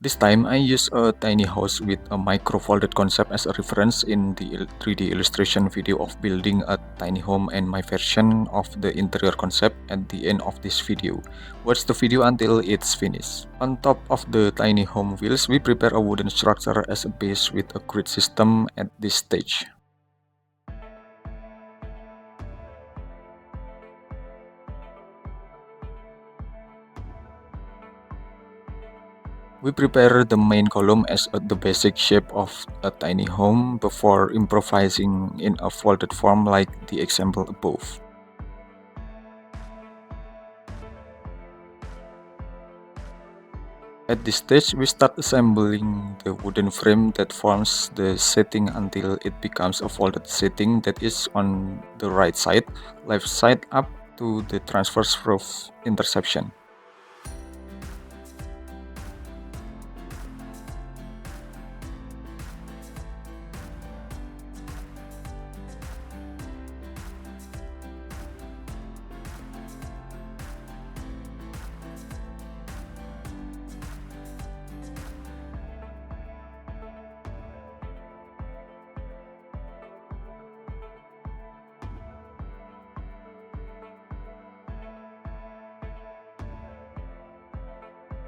This time I use a tiny house with a micro-folded concept as a reference in the 3D illustration video of building a tiny home and my version of the interior concept at the end of this video. Watch the video until it's finished. On top of the tiny home wheels, we prepare a wooden structure as a base with a grid system at this stage. We prepare the main column as the basic shape of a tiny home before improvising in a folded form like the example above. At this stage, we start assembling the wooden frame that forms the setting until it becomes a folded setting that is on the right side, left side up to the transverse roof intersection.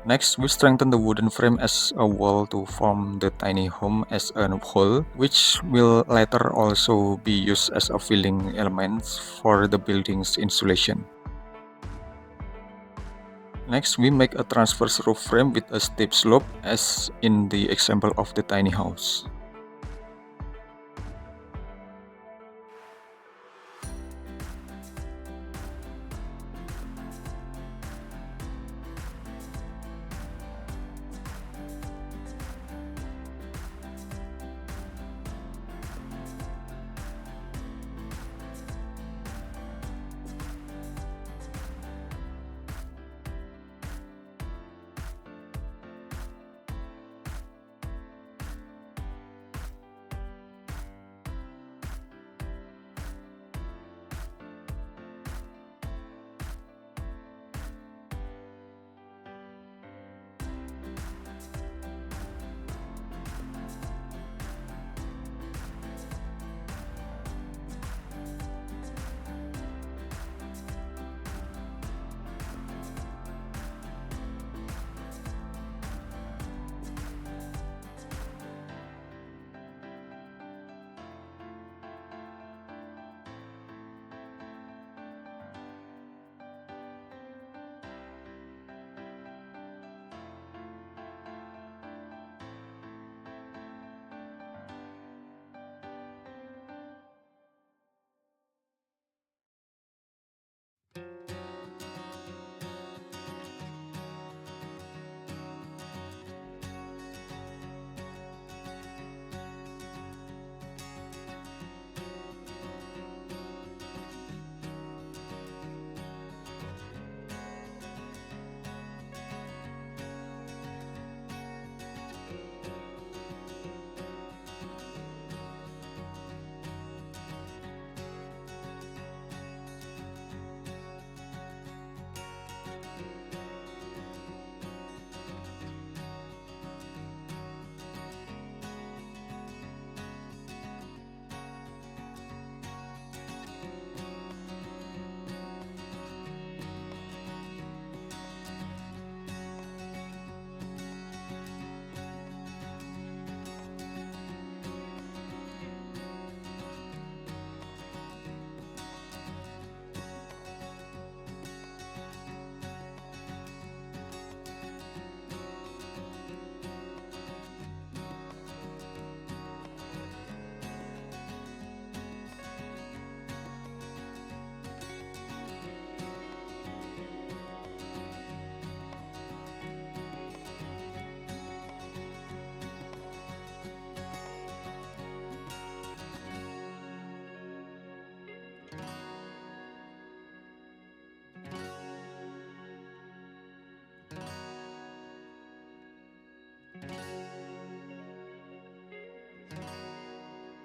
Next, we strengthen the wooden frame as a wall to form the tiny home as a whole, which will later also be used as a filling elements for the building's insulation. Next, we make a transverse roof frame with a steep slope as in the example of the tiny house.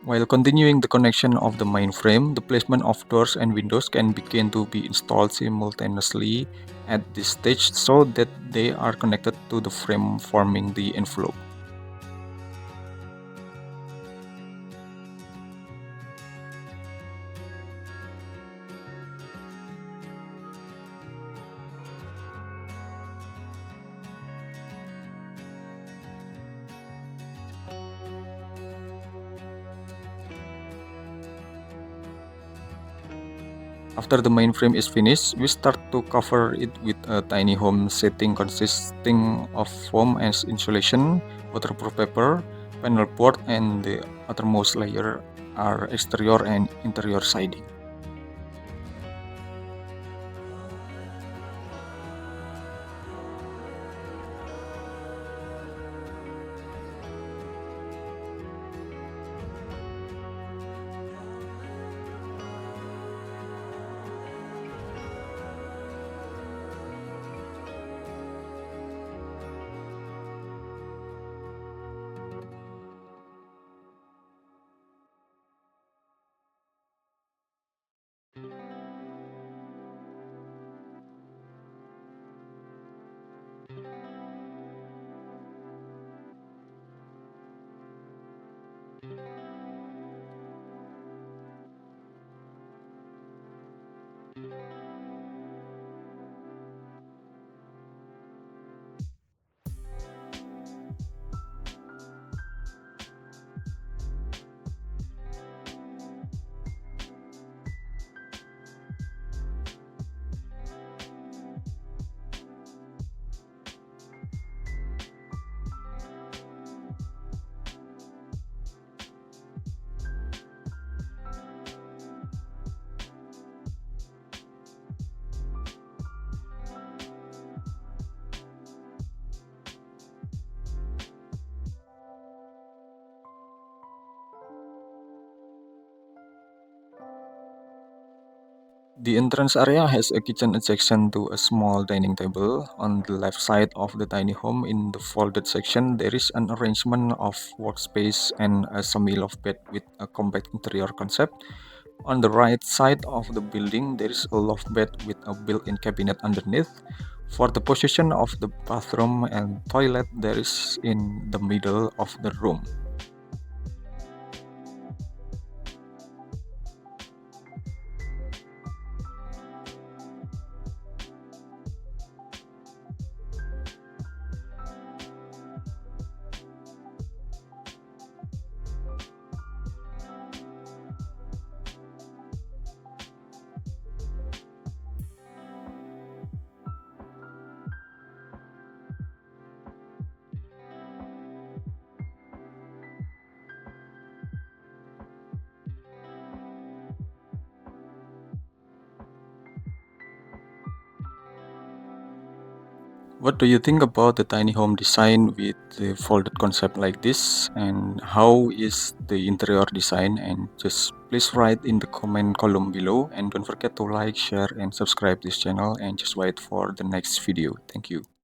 While continuing the connection of the mainframe, the placement of doors and windows can begin to be installed simultaneously at this stage so that they are connected to the frame forming the envelope. After the mainframe is finished, we start to cover it with a tiny home setting consisting of foam as insulation, waterproof paper, panel board, and the outermost layer are exterior and interior siding. The entrance area has a kitchen adjacent to a small dining table. On the left side of the tiny home in the folded section, there is an arrangement of workspace and a semi-loft bed with a compact interior concept. On the right side of the building, there is a loft bed with a built-in cabinet underneath. For the position of the bathroom and toilet, there is in the middle of the room. What do you think about the tiny home design with the folded concept like this? And how is the interior design? And just please write in the comment column below. And don't forget to like, share, and subscribe this channel. And just wait for the next video. Thank you.